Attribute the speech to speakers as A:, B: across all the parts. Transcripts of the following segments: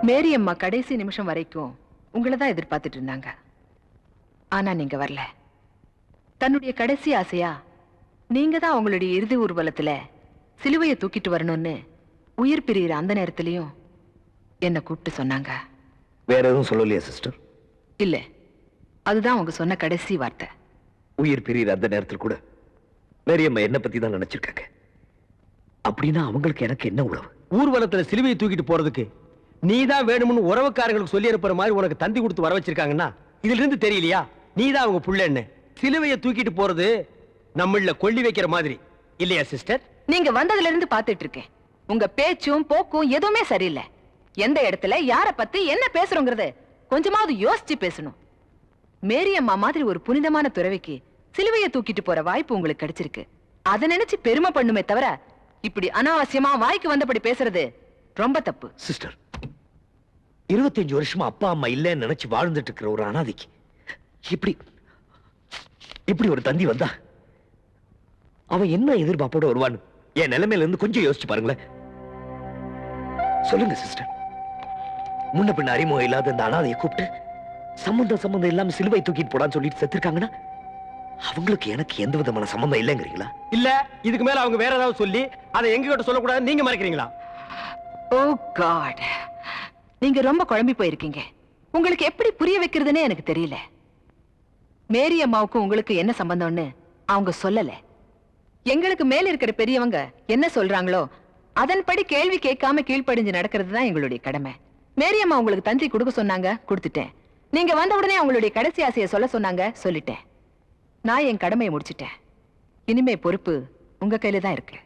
A: மேரி அம்மா கடைசி நிமிஷம் வரைக்கும் உங்களை தான் எதிர்பார்த்துட்டு இருந்தாங்க. ஆனா நீங்க வரல. தன்னுடைய கடைசி ஆசையா நீங்க தான் அவங்களுடைய இறுதி ஊர்வலத்துல சிலுவையை தூக்கிட்டு வரணும்னு உயிர் பிரியிற அந்த நேரத்திலையும் என்ன கூப்பிட்டு சொன்னாங்க.
B: வேற எதுவும் சொல்லலையா சிஸ்டர்?
A: இல்ல, அதுதான் அவங்க சொன்ன கடைசி வார்த்தை.
B: உயிர் பிரியிற அந்த நேரத்தில் கூட மேரியம்மா என்ன பத்தி தான் நினைச்சிருக்காங்க. அப்படின்னா அவங்களுக்கு எனக்கு என்ன உறவு?
C: ஊர்வலத்துல சிலுவையை தூக்கிட்டு போறதுக்கு நீதான் வேணும்னு உறவுக்காரங்களுக்கு சொல்லி அனுப்புற மாதிரி உனக்கு தந்தி கொடுத்து வர வச்சிருக்காங்கன்னா இதுல இருந்து தெரியலையா நீதான் அவங்க புள்ளன்னு? சிலுவையை தூக்கிட்டு போறது நம்மள கொள்ளி வைக்கிற மாதிரி இல்லையா சிஸ்டர்?
A: நீங்க வந்ததுல இருந்து பாத்துட்டு இருக்கேன். உங்க பேச்சும் போக்கும் எதுவுமே சரியில்லை. எந்த இடத்துல யார பத்தி என்ன பேசுறோங்கிறது கொஞ்சமாவது யோசிச்சு பேசணும். மேரியம்மா மாதிரி ஒரு புனிதமான துறவிக்கு சிலுவையை தூக்கிட்டு போற வாய்ப்பு உங்களுக்கு கிடைச்சிருக்கு. அதை நினைச்சு பெருமை பண்ணுமே தவிர இப்படி அனாவசியமா வாய்க்கு வந்தபடி பேசுறது ரொம்ப தப்பு.
B: சிஸ்டர், 25 வருஷமா அப்பா அம்மா இல்லைன்னு நினைச்சு வாழ்ந்துட்டு இருக்கிற ஒரு அனாதைக்கு இப்படி ஒரு தந்தி வந்தா அவன் என்ன எதிர்பார்ப்போட வருவான்னு என் நிலைமையில இருந்து கொஞ்சம் யோசிச்சு பாருங்களேன். சொல்லுங்க சிஸ்டர், முன்ன பின்ன அறிமுகம் இல்லாத இந்த அனாதையை கூப்பிட்டு சம்பந்தம் இல்லாம சிலுவை தூக்கிட்டு போடான்னு சொல்லிட்டு செத்துருக்காங்கன்னா அவங்களுக்கு எனக்கு எந்த விதமான சம்பந்தம் இல்லைங்கிறீங்களா?
C: இல்ல இதுக்கு மேல அவங்க வேற ஏதாவது சொல்லி அதை எங்க கிட்ட சொல்லக்கூடாது நீங்க மறைக்கிறீங்களா?
A: ஓ காட், நீங்க ரொம்ப குழம்பி போயிருக்கீங்க. உங்களுக்கு எப்படி புரிய வைக்கிறதுன்னு எனக்கு தெரியல. மேரி அம்மாவுக்கு உங்களுக்கு என்ன சம்பந்தம்னு அவங்க சொல்லல. எங்களுக்கு மேல இருக்கிற பெரியவங்க என்ன சொல்றாங்களோ அதன்படி கேள்வி கேட்காம கீழ்ப்படிஞ்சு நடக்கிறது தான் எங்களுடைய கடமை. மேரி அம்மா உங்களுக்கு தந்தி கொடுக்க சொன்னாங்க, கொடுத்துட்டேன். நீங்க வந்த உடனே அவங்களுடைய கடைசி ஆசையை சொல்ல சொன்னாங்க, சொல்லிட்டேன். நான் என் கடமையை முடிச்சிட்டேன். இனிமே பொறுப்பு உங்க கையில தான் இருக்கு.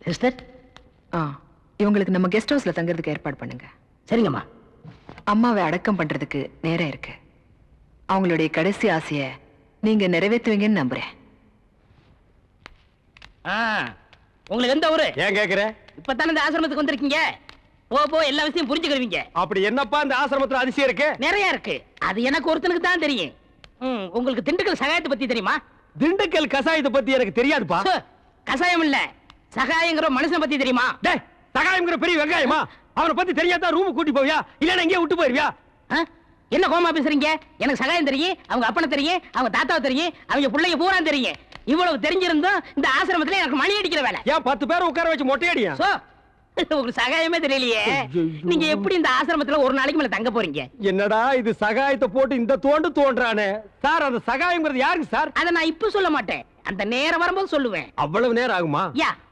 D: சிஸ்டர்,
A: இவங்களுக்கு நம்ம கெஸ்ட் ஹவுஸ்ல தங்குறதுக்கு ஏற்பாடு பண்ணுங்க.
D: சரிங்கம்மா.
A: அம்மாவை அடக்கம் பண்றதுக்கு நேரம் இருக்கு. அவங்களுடைய கடைசி ஆசையை நீங்க நிறைவேற்றுவீங்கன்னு நம்புறேன்.
D: உங்களுக்கு எந்த ஊரு?
C: ஏன் கேக்குற?
D: இப்பதானே இந்த ஆசிரமத்துக்கு வந்திருக்கீங்க. போ எல்லா விஷயம் புரிஞ்சுக்கிடுவீங்க.
C: அப்படி என்னப்பா இந்த ஆசிரமத்துல அதிசயம் இருக்கு?
D: நிறைய இருக்கு. அது எனக்கு ஒருத்தனுக்கு தான் தெரியும். உங்களுக்கு திண்டுக்கல் சகாயத்தை பத்தி தெரியுமா?
C: திண்டுக்கல் கசாயத்தை பத்தி எனக்கு தெரியாதுப்பா.
D: கசாயம் இல்ல, சகாயங்கிற மனுஷனை பத்தி தெரியுமா?
C: சகாயம்ங்கிற பெரிய வெங்காயமா? அவனை பத்தி தெரியாதா ரூம் கூட்டி போவியா இல்ல எங்கேயே விட்டு போயிருவியா?
D: என்ன கோமா பேசுறீங்க? எனக்கு சகாயம் தெரியும், அவங்க அப்பனை தெரியும், அவங்க தாத்தாவை தெரியும், அவங்க பிள்ளைங்க பூரா தெரியும். இவ்வளவு தெரிஞ்சிருந்தோம் இந்த ஆசிரமத்துல எனக்கு மணி அடிக்கிற வேலை.
C: ஏன் 10 பேரை உட்கார வச்சு மொட்டையடியா?
D: உங்களுக்கு சகாயமே தெரியலையே. நீங்க எப்படி இந்த ஆசிரமத்துல ஒரு நாளைக்கு மேல தங்க போறீங்க?
C: என்னடா இது சகாயத்தை போட்டு இந்த தோன்றானே சார். அந்த சகாயம்ங்கிறது யாருக்கு சார்?
D: அதை நான் இப்ப சொல்ல மாட்டேன், அந்த நேரம் வரும்போது சொல்லுவேன்.
C: அவ்வளவு நேரம் ஆகுமா?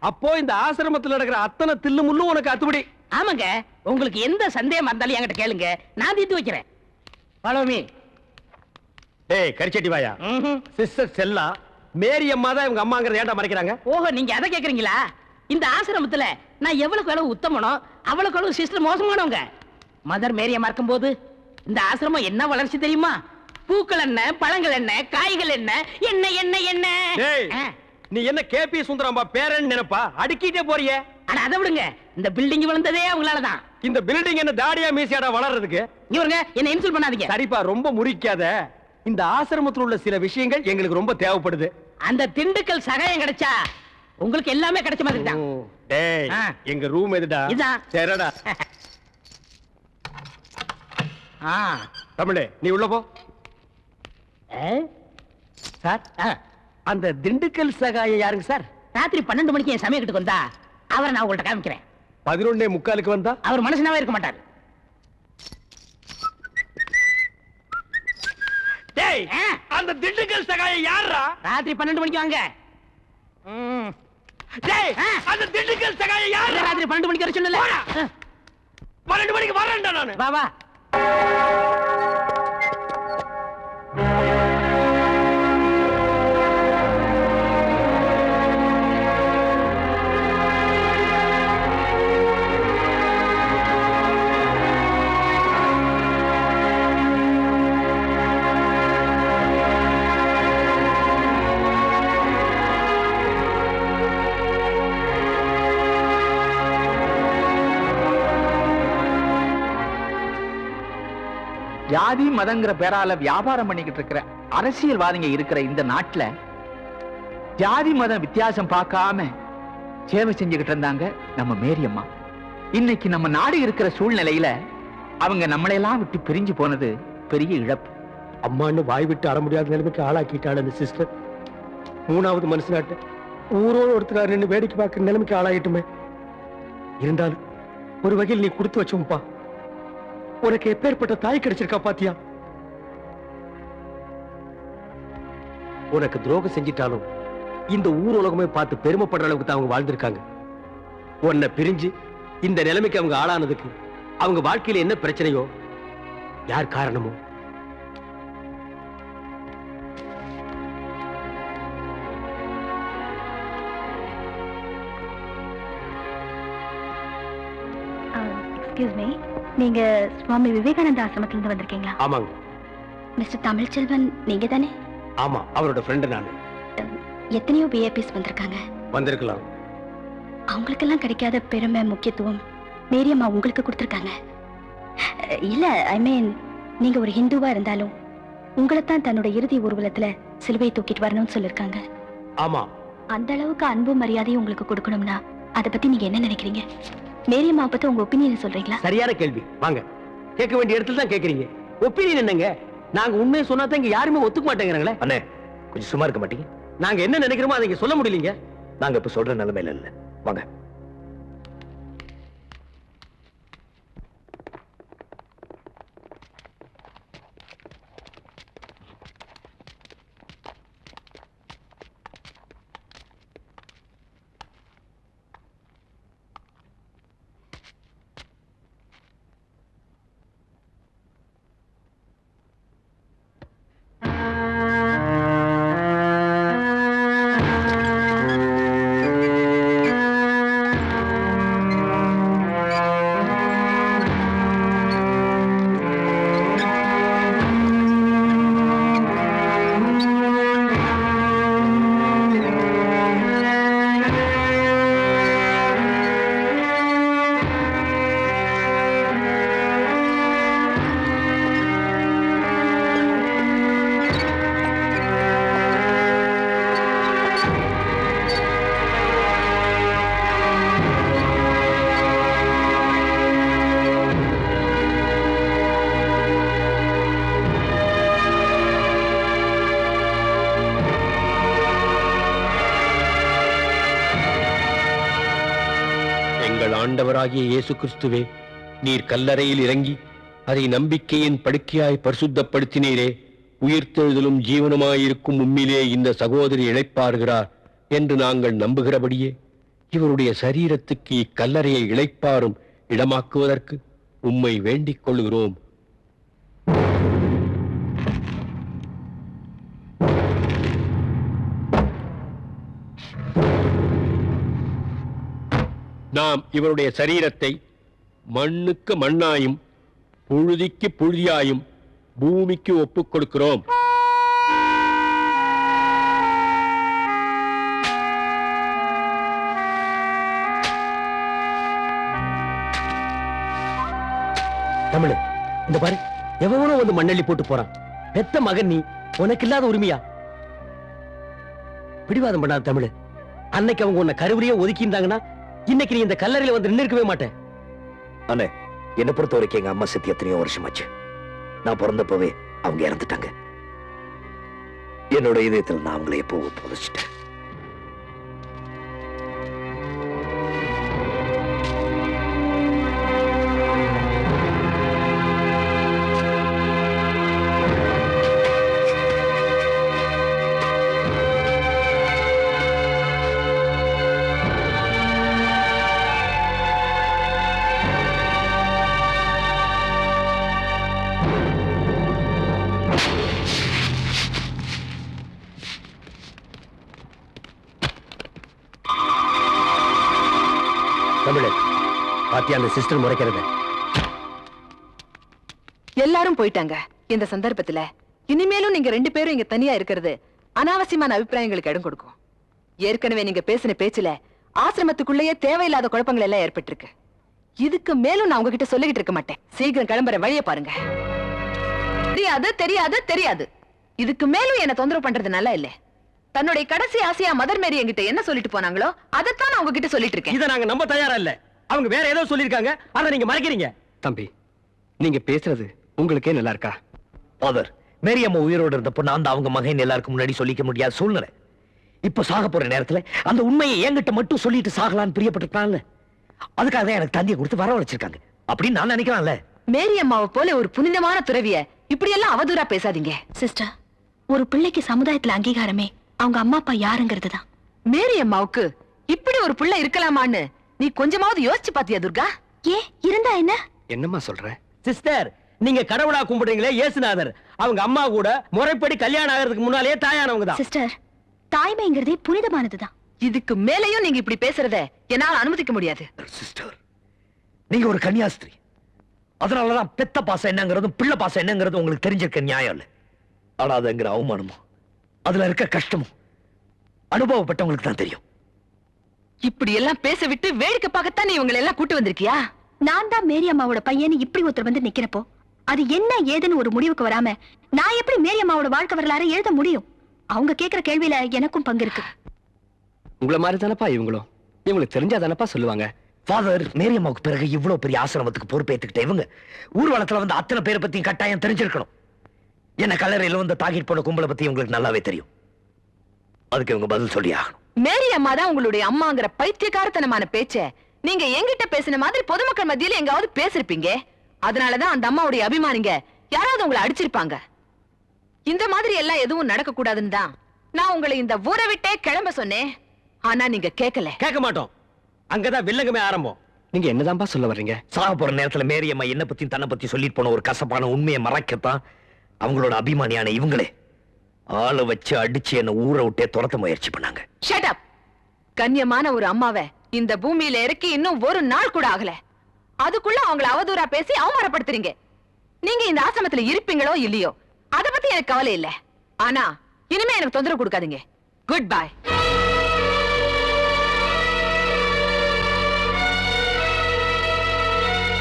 C: அப்போ இந்த ஆசிரமத்துல நடக்கிற அத்தனை தில்லு முள்ளும் உனக்கு அத்துபடி?
D: ஆமாங்க, உங்களுக்கு எந்த சந்தேகம் இருந்தாலும் என்கிட்ட கேளுங்க, நான் தீர்த்து வைக்கிறேன். Follow me.
C: டேய் கரிச்சட்டி வாயா. சிஸ்டர் செல்லா மேரி அம்மா தான் இவங்க அம்மாங்கறத ஏன்டா மறைக்கறாங்க?
D: ஓஹோ, நீங்க அத கேக்குறீங்களா? இந்த ஆசிரமத்துல நான் எவ்வளவுக்கு அளவு உத்தமனோ அவ்வளவுக்கு அளவு சிஸ்டர் மோசமானவங்க. மதர் மேரி அம்மா இருக்கும்போது இந்த ஆசிரமம் என்ன வளர்ச்சி தெரியுமா? பூக்கள் என்ன, பழங்கள் என்ன, காய்கள் என்ன, என்ன என்ன என்ன.
C: டேய் நீ என்ன கேபி சுந்தரம்பா பேரன் நினைப்பா? அடிக்கிட்டே போறியே.
D: அட அத விடுங்க, இந்த பில்டிங் விழுந்ததே அவங்களால தான்.
C: இந்த பில்டிங் என்ன தாடியா மீசியாடா வளர்றதுக்கு?
D: இவங்க என்ன இன்சல்ட் பண்ணாதீங்க.
C: சரிப்பா, ரொம்ப முறிக்காத. இந்த ஆசிரமத்துல உள்ள சில விஷயங்கள் எங்களுக்கு ரொம்ப தேவைப்படுது.
D: அந்த திண்டுக்கல் சகாயம் கிடைச்சா உங்களுக்கு எல்லாமே கிடைச்ச மாதிரி தான்.
C: டேய் எங்க ரூம் எதுடா?
D: இதான்.
C: சரிடா. தமிழே நீ உள்ள போ. சார், அந்த திண்டுக்கல் சகாயம் யாருங்க சார்?
D: ராத்திரி 12 மணிக்கு என் சமயத்துக்கு வந்தா அவரை நான் உங்கள்ட்ட காமிக்கிறேன்.
C: 11:45 வந்தா
D: அவர் மனுஷனாவே இருக்க மாட்டார்.
C: டேய் அந்த திண்டுக்கல் சகாயம் யாரா?
D: ராத்திரி 12 மணிக்கு வாங்க.
C: டேய் அந்த திண்டுக்கல் சகாயம் யாரா?
D: ராத்திரி 12 மணிக்கு வர சொன்னல.
C: 12 மணிக்கு வரேன்டா நானு.
D: வா வா.
E: ஜாதி மதங்கிற பேரால வியாபாரம் பண்ணிக்கிட்டு இருக்கிற அரசியல்வாதிங்க இருக்கிற இந்த நாட்டுல ஜாதி மதம் வித்தியாசம் பார்க்காம சேவை செஞ்சுக்கிட்டு இருந்தாங்க நம்ம மேரி அம்மா. இன்னைக்கு நம்ம நாடு இருக்கிற சூழ்நிலையில அவங்க நம்மளையெல்லாம் விட்டு பிரிஞ்சு போனது பெரிய இழப்பு.
C: அம்மான்னு வாய் விட்டு அற முடியாத நிலைமைக்கு ஆளாக்கிட்டாள் அந்த சிஸ்டர். 3வது மனுஷனாட்ட ஊரோடு ஒருத்தர் நின்று வேடிக்கை பார்க்கிற நிலைமைக்கு ஆளாயிட்டுமே. இருந்தாலும் ஒரு வகையில் நீ கொடுத்து வச்சோம்ப்பா. உனக்கு எப்பேற்பட்ட தாய் கிடைச்சிருக்கா பாத்தியா? உனக்கு துரோகம் செஞ்சிட்டாலும் இந்த ஊர் உலகமே பார்த்து பெருமைப்படுற அளவுக்கு தான் அவங்க வாழ்ந்திருக்காங்க. உன்னை பிரிஞ்சு இந்த நிலைமைக்கு அவங்க ஆளானதுக்கு அவங்க வாழ்க்கையில என்ன பிரச்சனையோ, யார் காரணமோ,
F: எக்ஸ்கியூஸ் மீ, நீங்க சுவாமி விவேகானந்த ஆசிரமத்துல இருந்து வந்திருக்கீங்களா?
C: ஆமாங்க.
F: மிஸ்டர் தமிழ்ச்செல்வன் நீங்க தானே?
C: ஆமா, அவரோட ஃப்ரெண்டு நானு.
F: எத்தனையோ விஐபிஸ் வந்திருக்காங்க.
C: வந்திருக்கலாம்.
F: அவங்களுக்கெல்லாம் கிடைக்காத பெருமை முக்கியத்துவம் மேரியம்மா உங்களுக்கு கொடுத்திருக்காங்க. இல்ல, ஐ மீன், நீங்க ஒரு ஹிந்துவா இருந்தாலும் உங்களைத்தான் தன்னோட இறுதி ஊர்வலத்துல சிலுவையை தூக்கிட்டு வரணும்னு சொல்லிருக்காங்க.
C: ஆமா,
F: அந்த அளவுக்கு அன்பு மரியாதையும் உங்களுக்கு கொடுக்கணும்னா அதை பத்தி நீங்க என்ன நினைக்கிறீங்க? மேரியம்மா பத்தி உங்க ஒப்பீனியன் சொல்றீங்களா?
C: சரியான கேள்வி. வாங்க, கேட்க வேண்டிய இடத்துல தான் கேக்குறீங்க. ஒப்பீனியன் என்னங்க? நாங்க உண்மையை சொன்னா தான் இங்க யாருமே ஒத்துக்க மாட்டேங்கிறாங்களே.
B: அண்ணே, கொஞ்சம் சும்மா இருக்க மாட்டீங்க?
C: நாங்க என்ன நினைக்கிறோமோ அதை இங்க சொல்ல முடியலீங்க.
B: நாங்க இப்ப சொல்ற நிலைமையில இல்ல. வாங்க.
C: ஆண்டவராகிய இயேசு கிறிஸ்துவே, நீர் கல்லறையில் இறங்கி அதை நம்பிக்கையின் படுக்கையாய் பரிசுத்தப்படுத்தினீரே. உயிர்த்தெழுதலும் ஜீவனுமாயிருக்கும் உம்மிலே இந்த சகோதரி இளைப்பாறுகிறார் என்று நாங்கள் நம்புகிறபடியே இவருடைய சரீரத்துக்கு இக்கல்லறையை இளைப்பாறும் இடமாக்குவதற்கு உம்மை வேண்டிக் கொள்கிறோம். நாம் இவருடைய சரீரத்தை மண்ணுக்கு மண்ணாயும் புழுதிக்கு புழுதியாயும் பூமிக்கு ஒப்புக் கொடுக்கிறோம். தமிழ், இந்த பாரு, எவனோ வந்து மண்ணள்ளி போட்டு போறான். பெத்த மகன் நீ, உனக்கு இல்லாத உரிமையா? பிடிவாதம் பண்ணாத தமிழ். அன்னைக்கு அவங்க உன்னை கருவறையே ஒதுக்கியிருந்தாங்கன்னா இன்னைக்கு நீ இந்த கல்லறையில வந்து நின்றுக்கவே மாட்டேன்.
B: அண்ணே, என்னை பொறுத்த வரைக்கும் எங்க அம்மா செத்து எத்தனையோ வருஷமாச்சு. நான் பிறந்தப்பவே அவங்க இறந்துட்டாங்க. என்னோட இதயத்தில் நான் அவங்களை எப்போ புதைச்சிட்டேன்.
C: பாத்தியா அந்த சிஸ்டர் முறைக்கிறத?
A: எல்லாரும் போயிட்டாங்க. இந்த சந்தர்ப்பத்துல இனிமேலும் நீங்க 2 பேரும் இங்க தனியா இருக்கிறது அனாவசியமான அபிப்பிராயங்களுக்கு இடம் கொடுக்கும். ஏற்கனவே நீங்க பேசின பேச்சுல ஆசிரமத்துக்குள்ளேயே தேவையில்லாத குழப்பங்கள் எல்லாம் ஏற்பட்டிருக்கு. இதுக்கு மேலும் நான் உங்ககிட்ட சொல்லிக்கிட்டு இருக்க மாட்டேன். சீக்கிரம் கிளம்புற வழியை பாருங்க. தெரியாது தெரியாது தெரியாது. இதுக்கு மேலும் என்ன தொந்தரவு பண்றது நல்லா இல்ல. தன்னுடைய கடைசி ஆசையா மதர் மேரி என்கிட்ட என்ன சொல்லிட்டு போனாங்களோ அதைத்தான் நான் உங்ககிட்ட சொல்லிட்டு இருக்கேன்.
C: இதை நாங்க நம்ப தயாரா இல்ல. அவங்க வேற ஏதோ சொல்லிருக்காங்க, அதை நீங்க மறைக்கிறீங்க. தம்பி, நீங்க பேசுறது உங்களுக்கே நல்லா இருக்கா?
B: ஃபாதர், மேரி அம்மா உயிரோடு இருந்தப்போ நான் தான் அவங்க மகன் எல்லாருக்கும் முன்னாடி சொல்லிக்க முடியாத சூழ்நிலை. இப்ப சாக போற நேரத்துல அந்த உண்மையை என்கிட்ட மட்டும் சொல்லிட்டு சாகலான்னு பிரியப்பட்டிருக்கான்ல, அதுக்காக தான் எனக்கு தந்தியை கொடுத்து வரவழைச்சிருக்காங்க அப்படின்னு நான் நினைக்கலாம்ல.
A: மேரி அம்மாவை போல ஒரு புனிதமான துறவிய இப்படி எல்லாம் அவதூறா பேசாதீங்க.
F: சிஸ்டர், ஒரு பிள்ளைக்கு சமுதாயத்துல அங்கீகாரமே அவங்க அம்மா அப்பா யாருங்கிறதுதான்.
A: மேரி அம்மாவுக்கு இப்படி ஒரு பிள்ளை இருக்கலாமான்னு நீ கொஞ்சமாவது யோசிச்சு பாத்தியா துர்கா?
F: ஏன் இருந்தா என்ன?
C: என்னம்மா சொல்ற? சிஸ்டர், நீங்க கடவுளா கும்பிடுறீங்களே இயேசுநாதர், அவங்க அம்மா கூட முறைப்படி கல்யாணம் ஆகிறதுக்கு முன்னாலே தாயானவங்க தான்.
F: சிஸ்டர், தாய்மைங்கிறதே புனிதமானதுதான்.
A: இதுக்கு மேலையும் நீங்க இப்படி பேசுறத என்னால அனுமதிக்க முடியாது.
B: சிஸ்டர், நீங்க ஒரு கன்னியாஸ்திரி, அதனாலதான் பெத்த பாசம் என்னங்கிறதும் பிள்ளை பாசம் என்னங்கிறதும் உங்களுக்கு தெரிஞ்சிருக்க நியாயம் இல்ல. ஆனா அதுங்கிற அவமானமும் அதுல இருக்க கஷ்டமும் அனுபவப்பட்டவங்களுக்கு தான் தெரியும்.
A: இப்படி எல்லாம் பேச விட்டு வேடிக்கை பார்க்கத்தான் நீ இவங்களை எல்லாம் கூட்டு வந்திருக்கியா?
F: நான் தான் மேரி அம்மாவோட பையன் இப்படி ஒருத்தர் வந்து நிக்கிறப்போ அது என்ன ஏதுன்னு ஒரு முடிவுக்கு வராம நான் எப்படி மேரி அம்மாவோட வாழ்க்கை வரலாறு எழுத முடியும்? அவங்க கேக்குற கேள்வியில எனக்கும் பங்கு இருக்கு.
C: உங்களை மாதிரி தானப்பா இவங்களும், இவங்களுக்கு தெரிஞ்சாதானப்பா சொல்லுவாங்க.
B: ஃபாதர், மேரி அம்மாவுக்கு பிறகு இவ்வளவு பெரிய ஆசிரமத்துக்கு பொறுப்பேற்றுக்கிட்ட இவங்க ஊர்வலத்துல வந்து அத்தனை பேரை பத்தியும் கட்டாயம் தெரிஞ்சிருக்கணும். என்ன கல்லறையில வந்து தாக்கிட்டு போன கும்பலை பத்தி உங்களுக்கு நல்லாவே தெரியும். அதுக்கு இவங்க பதில் சொல்லி ஆகணும்.
A: மேரி அம்மா தான் உங்களுடைய அம்மாங்கிற பைத்தியக்காரத்தனமான பேச்ச நீங்க என்கிட்ட பேசின மாதிரி பொதுமக்கள் மத்தியில எங்காவது பேசிருப்பீங்க. அதனாலதான் அந்த அம்மாவுடைய அபிமானிங்க யாராவது உங்களை அடிச்சிருப்பாங்க. இந்த மாதிரி எல்லாம் எதுவும் நடக்க கூடாதுன்னு தான் நான் உங்களை இந்த ஊரை விட்டே கிளம்ப சொன்னேன். ஆனா நீங்க கேட்கல.
C: கேட்க மாட்டோம். அங்கதான் வில்லங்கமே ஆரம்பம். நீங்க என்னதான்பா சொல்ல வர்றீங்க?
B: சாக போற நேரத்துல மேரி அம்மா என்ன பத்தி தன்னை பத்தி சொல்லிட்டு போன ஒரு கசப்பான உண்மையை மறைக்கத்தான் அவங்களோட அபிமானியான இவங்களே ஆளை வச்சு அடிச்சு என்ன ஊரை விட்டே துரத்த முயற்சி பண்ணாங்க.
A: Shut up. கண்ணியமான ஒரு அம்மாவை இந்த பூமியில இறக்கி இன்னும் ஒரு நாள் கூட ஆகல, அதுக்குள்ள அவங்கள அவதூறா பேசி அவமானப்படுத்துறீங்க. நீங்க இந்த ஆசிரமத்துல இருப்பீங்களோ இல்லையோ அத பத்தி எனக்கு கவலை இல்ல. ஆனா இனிமே எனக்கு தொந்தரவு கொடுக்காதீங்க. Good bye.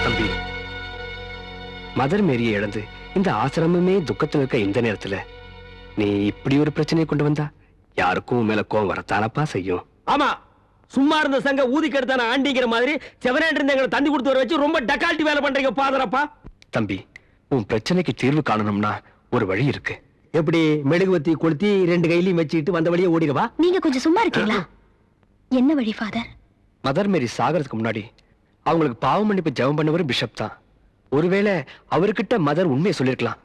C: தம்பி, மதர் மேரியை இழந்து இந்த ஆசிரமமே துக்கத்துல இருக்க இந்த நேரத்துல நீ இப்படி ஒரு பிரச்சனையை கொண்டு வந்தா யாருக்கும் மேல கோவம் வரத்தானப்பா செய்யும். ஆமா, சும்மா இருந்த சங்க ஊதி கெடுத்தான ஆண்டிங்கிற மாதிரி செவனேண்டு எங்களை தந்தி கொடுத்து வர வச்சு ரொம்ப டக்கால்ட்டி வேலை பண்றீங்க பாதரப்பா. தம்பி, உன் பிரச்சனைக்கு தீர்வு காணணும்னா ஒரு வழி இருக்கு. எப்படி? மெழுகுவத்தி கொளுத்தி 2 கையிலையும் வச்சுக்கிட்டு வந்த வழியே ஓடிடுவா.
F: நீங்க கொஞ்சம் சும்மா இருக்கீங்களா? என்ன வழி ஃபாதர்?
C: மதர் மேரி சாகிறதுக்கு முன்னாடி அவங்களுக்கு பாவ மன்னிப்பு ஜெபம் பண்ணவர் பிஷப் தான். ஒருவேளை அவர்கிட்ட மதர் உண்மையை சொல்லிருக்கலாம்.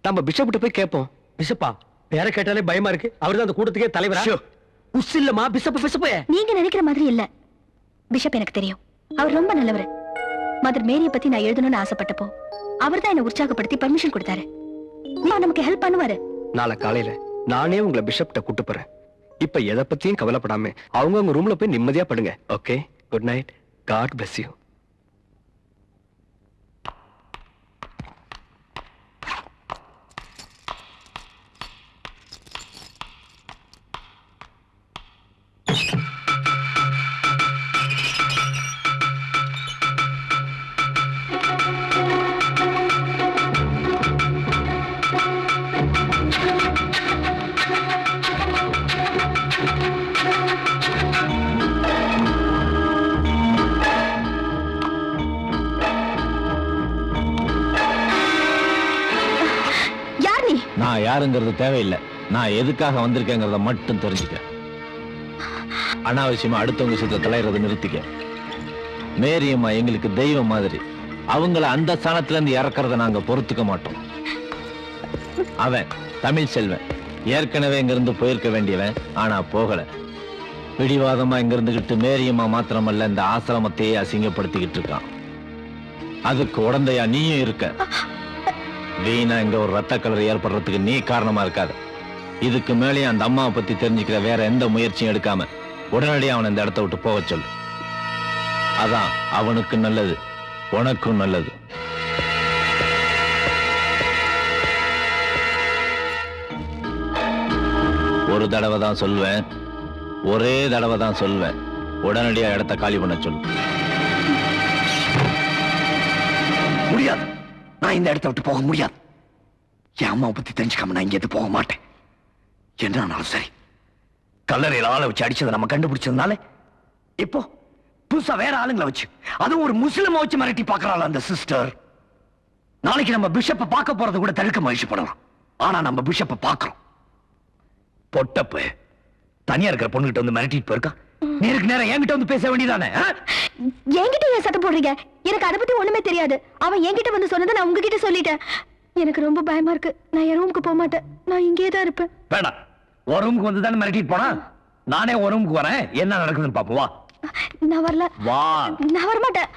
C: நம்ம பிஷப்கிட்ட போய் கேட்போம். பிஷப்பா? பேரை கேட்டாலே பயமா இருக்கு. அவர்தான் அந்த கூட்டத்துக்கே தலைவரா? உஸ்ஸில்லமா பிஷப் பிஷப்.
F: நீங்க நினைக்கிற மாதிரி இல்ல. பிஷப் எனக்கு தெரியும், அவர் ரொம்ப நல்லவர். மதர் மேரிய பத்தி நான் எழுதணும்னு ஆசைப்பட்டப்போ அவர்தான் என்ன உற்சாகப்படுத்தி பர்மிஷன் கொடுத்தாரு. நமக்கு ஹெல்ப் பண்ணுவாரு.
C: நாளை காலையில நானே உங்களை பிஷப்ட்ட கூட்டு போறேன். இப்ப எதை பத்தியும் கவலைப்படாம அவங்க ரூம்ல போய் நிம்மதியா படுங்க. Okay, good night. God bless you.
G: நான் யாருங்கிறது தேவையில்லை. நான் எதுக்காக வந்திருக்கேங்கிறத மட்டும் தெரிஞ்சுக்க. அனாவசியமா அடுத்தவங்க விஷயத்தை தலையிறத நிறுத்திக்க. மேரியம்மா எங்களுக்கு தெய்வம் மாதிரி. அவங்கள அந்த ஸ்தானத்துல இருந்து இறக்கறத நாங்க பொறுத்துக்க மாட்டோம். அவன் தமிழ் செல்வன், ஏற்கனவே இங்கிருந்து போயிருக்க வேண்டியவன், ஆனா போகல. பிடிவாதமா இங்க இருந்துகிட்டு மேரியம்மா மாத்திரமல்ல இந்த ஆசிரமத்தையே அசிங்கப்படுத்திக்கிட்டு இருக்கான். அதுக்கு உடந்தையா நீயும் இருக்க. வீணா இங்க ஒரு ரத்த கலரை ஏற்படுறதுக்கு நீ காரணமா இருக்காது. இதுக்கு மேலே அந்த அம்மாவை பத்தி தெரிஞ்சுக்கிற வேற எந்த முயற்சியும் எடுக்காம உடனடியாக அவனை இந்த இடத்த விட்டு போக சொல்லு. அதான் அவனுக்கு நல்லது, உனக்கும் நல்லது. ஒரு தடவை தான் சொல்வேன், ஒரே தடவை தான் சொல்வேன். உடனடியா இடத்த காலி பண்ண சொல்லு.
B: முடியாது, நான் இந்த இடத்தை விட்டு போக முடியாது. என் அம்மாவை பத்தி தெரிஞ்சுக்காம நான் இங்க போக மாட்டேன். என்னாலும் சரி, கல்லறையில ஆளை வச்சு அடிச்சதை நம்ம கண்டுபிடிச்சதுனால இப்போ புதுசா வேற ஆளுங்களை வச்சு அதுவும் ஒரு முஸ்லிமை வச்சு மிரட்டி பார்க்கறாள் அந்த சிஸ்டர். நாளைக்கு நம்ம பிஷப்பை பார்க்க போறதை கூட தடுக்க முயற்சி பண்ணலாம். ஆனா நம்ம பிஷப்பை பார்க்கிறோம். பொட்டப்பு தனியா இருக்கிற பொண்ணுகிட்ட வந்து மிரட்டிட்டு போயிருக்கா. நேருக்கு நேரம் என்கிட்ட வந்து பேச வேண்டியதானே?
F: என்கிட்ட ஏன் சத்தம் போடுறீங்க? எனக்கு அதை பத்தி ஒண்ணுமே தெரியாது. அவன் என்கிட்ட வந்து சொன்னதை நான் உங்ககிட்ட சொல்லிட்டேன். எனக்கு ரொம்ப பயமா இருக்கு. நான் என் ரூமுக்கு போக மாட்டேன். நான் இங்கே தான் இருப்பேன்.
B: வேணாம், ஒரு ரூமுக்கு வந்து தானே மிரட்டிட்டு போனா. நானே ஒரு ரூமுக்கு வரேன், என்ன நடக்குதுன்னு பாப்போம். வா.
F: நான் வரல.
B: வா.
F: நான் வர மாட்டேன்.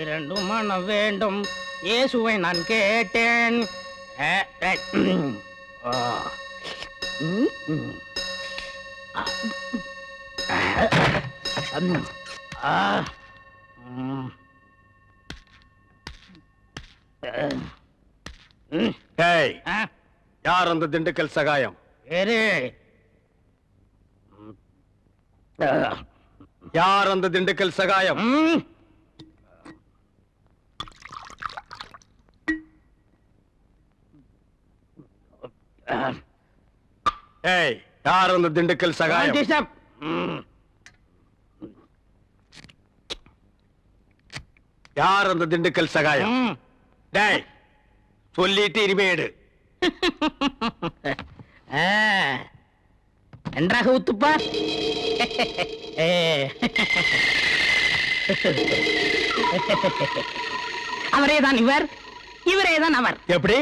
D: இரண்டு மனம் வேண்டும் இயேசுவை நான் கேட்டேன்.
C: ஏய், யார் அந்த திண்டுக்கல் சகாயம்? யார் அந்த திண்டுக்கல் சகாயம்? ஏய், யார் அந்த திண்டுக்கல் சகாயம்? யார் அந்த திண்டுக்கல் சகாயம்? டேய், சொல்லிட்டு இனிமேடு.
D: நன்றாக ஊத்துப்பா. அவரேதான் இவர், இவரேதான் அவர்.
C: எப்படி?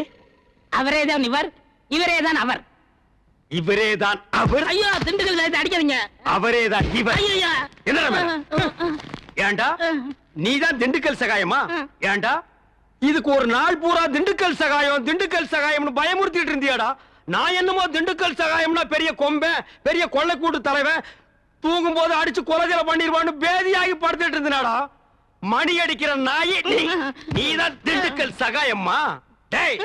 D: அவரேதான் இவர், இவரேதான் அவர்.
C: இவரேதான் அவர்?
D: ஐயோ, திண்டுக்கல் சாயத்தை அடிக்காதீங்க.
C: அவரேதான் இவர்.
D: ஐயா,
C: என்ன ஏண்டா நீதான் திண்டுக்கல் சகாயமா? ஏண்டா இதுக்கு ஒரு நாள் பூரா திண்டுக்கல் சகாயம் திண்டுக்கல் சகாயம்னு பயமுறுத்திட்டு இருந்தியாடா. நான் என்னமோ திண்டுக்கல் சகாயம்னா பெரிய கொம்பன், பெரிய கொள்ளைக்கூட்டு தலைவன், தூங்கும் போது அடிச்சு கொலைகளை பண்ணிடுவான்னு பேதியாகி படுத்துட்டு இருந்தாடா. மணி அடிக்கிற நாய் நீதான் திண்டுக்கல் சகாயம்மா? டேய்,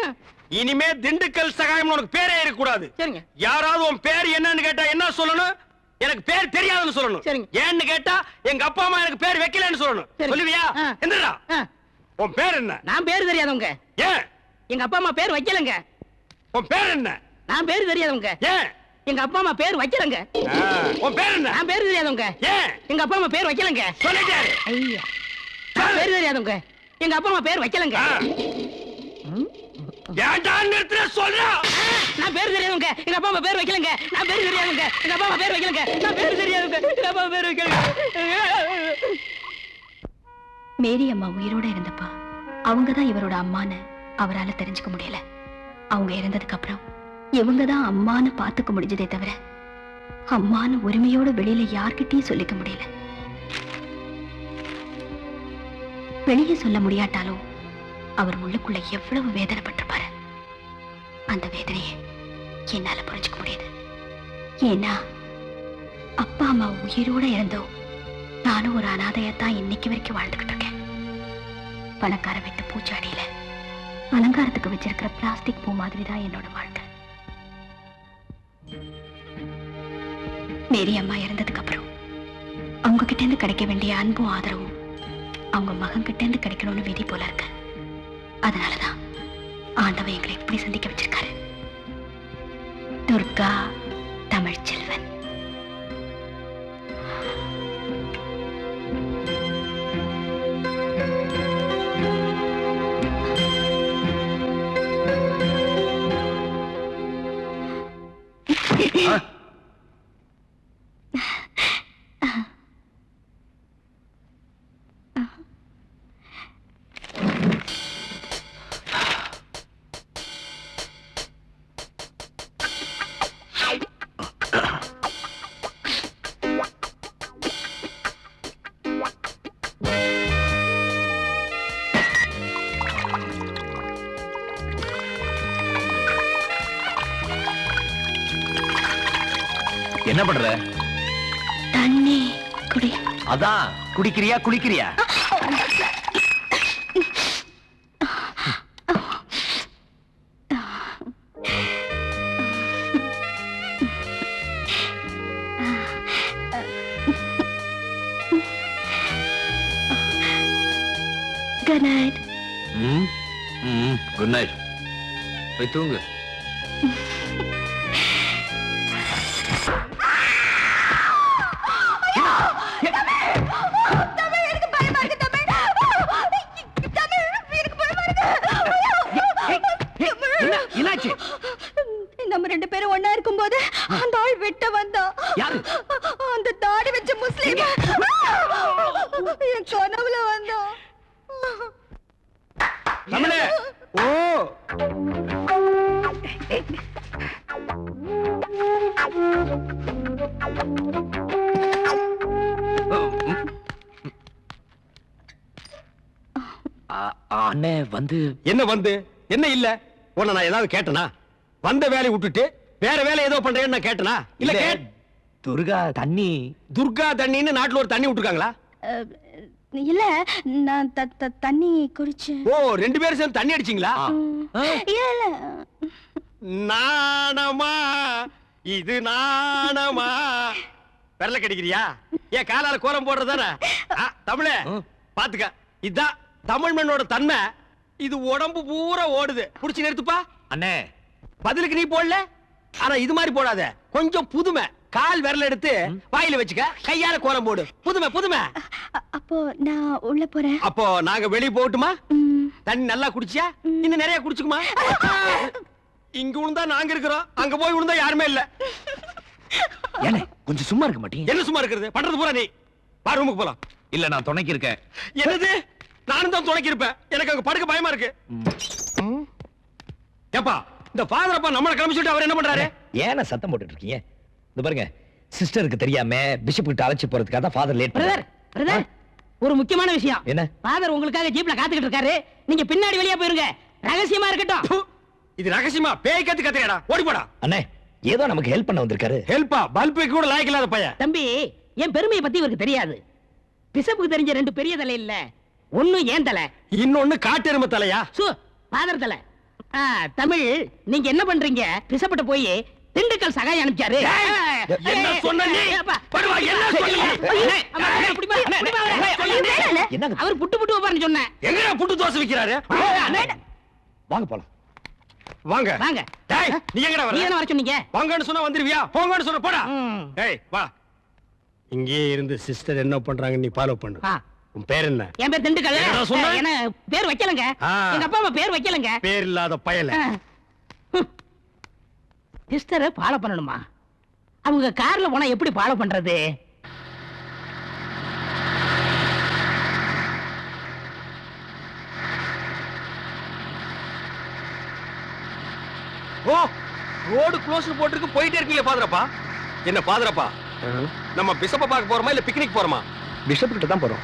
C: இனிமே திண்டுக்கல் சகாயம் உனக்கு பேரே இருக்க கூடாது.
D: சரிங்க.
C: யாராவது உன் பேர் என்னன்னு கேட்டா என்ன சொல்லணும்? எனக்கு பேர் தெரியாதுன்னு சொல்லணும்.
D: சரிங்க.
C: ஏன்னு கேட்டா எங்க அப்பா அம்மா எனக்கு பேர் வைக்கலன்னு சொல்லணும்.
D: சரி.
C: சொல்லுவியா? எந்திரா. உன் பேர் என்ன?
D: நான் பேரு தெரியாதவங்க.
C: ஏன்?
D: எங்க அப்பா அம்மா பேர் வைக்கலங்க.
C: உன் பேர் என்ன?
D: நான் பேரு தெரியாதவங்க.
C: ஏன்?
D: எங்க அப்பா அம்மா பேர் வைக்கலங்க.
C: உன் பேர் என்ன?
D: நான் பேரு தெரியாதவங்க.
C: ஏன்?
D: எங்க அப்பா அம்மா பேர் வைக்கலங்க.
C: சொல்லிட்டாரு.
D: ஐயா, நான் பேரு தெரியாதவங்க. எங்க அப்பா அம்மா பேர் வைக்கலங்க.
C: ஏன்டா நிறுத்துற சொல்றா?
D: நான் பேரு தெரியாதவங்க. எங்க அப்பா அம்மா பேர் வைக்கலங்க. நான் பேரு தெரியாதவங்க. எங்க அப்பா அம்மா பேர் வைக்கலங்க. நான் பேரு தெரியாதவங்க. எங்க அப்பா அம்மா பேர் வைக்கலங்க.
F: மேரி அம்மா உயிரோட இருந்தப்ப அவங்கதான் இவரோட அம்மான்னு அவரால தெரிஞ்சுக்க முடியல. அவங்க இறந்ததுக்கு அப்புறம் இவங்கதான் அம்மான்னு பாத்துக்க முடிஞ்சதே தவிர அம்மான்னு உரிமையோட வெளியில யார்கிட்டயும் சொல்லிக்க முடியல. வெளியே சொல்ல முடியாட்டாலும் அவர் உள்ளுக்குள்ள எவ்வளவு வேதனைப்பட்டிருப்பாரு. அந்த வேதனையை என்னால புரிஞ்சுக்க முடியுது. ஏன்னா அப்பா அம்மா உயிரோட இருந்தோம் நானும் ஒரு அனாதையத்தான் இன்னைக்கு வரைக்கும் வாழ்ந்துகிட்டு இருக்கேன். பணக்கார வீட்டு பூச்சாடியில அலங்காரத்துக்கு வச்சிருக்கிற பிளாஸ்டிக் பூ மாதிரி தான் என்னோட வாழ்க்கை. மேரி அம்மா இறந்ததுக்கு அப்புறம் அவங்க கிட்ட இருந்து கிடைக்க வேண்டிய அன்பும் ஆதரவும் அவங்க மகன் கிட்ட இருந்து கிடைக்கணும்னு விதி போல இருக்கு. அதனாலதான் ஆண்டவன் எங்களை எப்படி சந்திக்க வச்சிருக்காரு. துர்கா தமிழ்ச்செல்வன்.
G: என்ன பண்ற?
F: தண்ணி குடி.
B: அதான் குடிக்கிறியா குளிக்கிறியா?
F: Good night.
G: Good night. போய் தூங்கு.
F: தமிழ், எனக்கு பயமா இருக்கு தமிழ். தமிழ், எனக்கு பயமா இருக்கு.
B: என்னாச்சு?
F: நம்ம 2 பேரும் ஒண்ணா இருக்கும்போது அந்த ஆள் வெட்ட வந்தான்.
B: யாரு?
F: அந்த தாடி வச்ச முஸ்லீம் என் கனவுல வந்தான்.
C: தமிழே ஓ
B: அண்ணே வந்து
C: என்ன வந்து என்ன இல்ல உன்னை நான் ஏதாவது கேட்டனா? வந்த வேலையை விட்டுட்டு வேற வேலை ஏதோ பண்றேன்னு நான் கேட்டனா? இல்ல
B: துர்கா தண்ணி
C: துர்கா தண்ணின்னு நாட்டுல ஒரு தண்ணி விட்டுருக்காங்களா?
F: இல்ல நான் தண்ணி குடிச்சேன்.
C: ஓ 2 பேரும் சேர்ந்து தண்ணி அடிச்சீங்களா?
F: இல்ல இல்ல
C: நாணமா இது நாணமா பெரல கடிக்கிறியா? ஏன் காலால கோலம் போடுறதானே? தமிழே பாத்துக்க, இதான் தமிழ் மண்ணோட தன்மை. இது உடம்பு பூரா ஓடுது. புடிச்சு நிறுத்துப்பா.
B: அண்ணே
C: பதிலுக்கு நீ போடல, ஆனா இது மாதிரி போடாத. கொஞ்சம் புதுமை. கால் விரல் எடுத்து வாயில வச்சுக்க, கையால கோலம் போடு. புதுமை புதுமை.
F: அப்போ நான் உள்ள போறேன்.
C: அப்போ நாங்க வெளிய போகட்டுமா? தண்ணி நல்லா குடிச்சியா? இன்னும் நிறைய குடிச்சுக்குமா? இங்க விழுந்தா நாங்க இருக்கிறோம், அங்க போய் விழுந்தா யாருமே இல்ல.
B: ஏனே கொஞ்சம் சும்மா இருக்க மாட்டீங்க?
C: என்ன சும்மா இருக்கிறது? பண்றது பூரா நீ. வா ரூமுக்கு போலாம்.
B: இல்ல நான் துணைக்கு இருக்கேன்.
C: என்னது? நானும் தான் துணைக்கு இருப்பேன். எனக்கு அங்க படுக்க பயமா இருக்கு. ஏப்பா இந்த ஃபாதர் அப்பா நம்மள கிளம்பி சொல்லிட்டு அவர் என்ன பண்றாரு?
B: ஏன சத்தம் போட்டுட்டு இருக்கீங்க? இந்த பாருங்க, சிஸ்டருக்கு தெரியாம பிஷப் கிட்ட அழைச்சு போறதுக்காக தான் ஃபாதர் லேட்
D: பிரதர் பிரதர், ஒரு முக்கியமான விஷயம்.
B: என்ன?
D: ஃபாதர் உங்களுக்காக ஜீப்ல காத்துக்கிட்டு இருக்காரு. நீங்க பின்னாடி வெளியே போயிருங்க, ரகசியமா இருக்கட்டும்.
C: இது ரகசியமா பேய் கத்து கத்துக்கடா. ஓடி போடா.
B: அண்ணே ஏதோ நமக்கு ஹெல்ப் பண்ண வந்திருக்காரு.
C: ஹெல்ப்பா? பல்பு கூட லாய்க்கு இல்லாத பையன்.
D: தம்பி, என் பெருமையை பத்தி இவருக்கு தெரியாது. பிசப்புக்கு தெரிஞ்ச 2 பெரிய தலை இல்ல, ஒண்ணு ஏன் தலை,
C: இன்னொன்னு காட்டெருமை தலையா?
D: சு ஃபாதர் தலை. தமிழ், நீங்க என்ன பண்றீங்க? பிசப்பிட்ட போய் திண்டுக்கல் சகாய் அனுப்பிச்சாரு.
C: என்ன சொன்ன நீ? படுவா, என்ன சொன்னீங்க?
B: என்னங்க?
D: அவர் புட்டு புட்டு வைப்பாருன்னு சொன்னேன்.
C: எங்கடா புட்டு தோசை விக்கிறாரு?
B: வாங்க போலாம்.
C: வாங்க
D: வாங்க.
C: டேய் நீ எங்கடா வர?
D: நீ என்ன வர சொன்னீங்க?
C: வாங்கன்னு சொன்னா வந்துருவியா? போங்கன்னு சொன்னா போடா.
D: ம்.
C: டேய் வா. இங்கே இருந்து சிஸ்டர் என்ன பண்றாங்க நீ ஃபாலோ பண்ணு.
D: ஆ.
C: உன் பேர் என்ன?
D: என் பேர் திண்டுக்கல்.
C: என்னடா சொன்ன?
D: என்ன பேர் வைக்கலங்க.
C: ஆ.
D: எங்க அப்பா அம்மா பேர் வைக்கலங்க.
C: பேர் இல்லாத பயல.
D: சிஸ்டரை ஃபாலோ பண்ணணுமா? அவங்க கார்ல போனா எப்படி ஃபாலோ பண்றது?
C: ஓ ரோடு க்ளோஸ் போட்டுருக்கு, போயிட்டே இருக்கீங்க ஃபாதரப்பா. என்ன ஃபாதரப்பா, நம்ம பிஷப்ப பார்க்க போறோமா இல்ல பிக்னிக் போறோமா?
B: பிஷப் கிட்ட தான் போறோம்.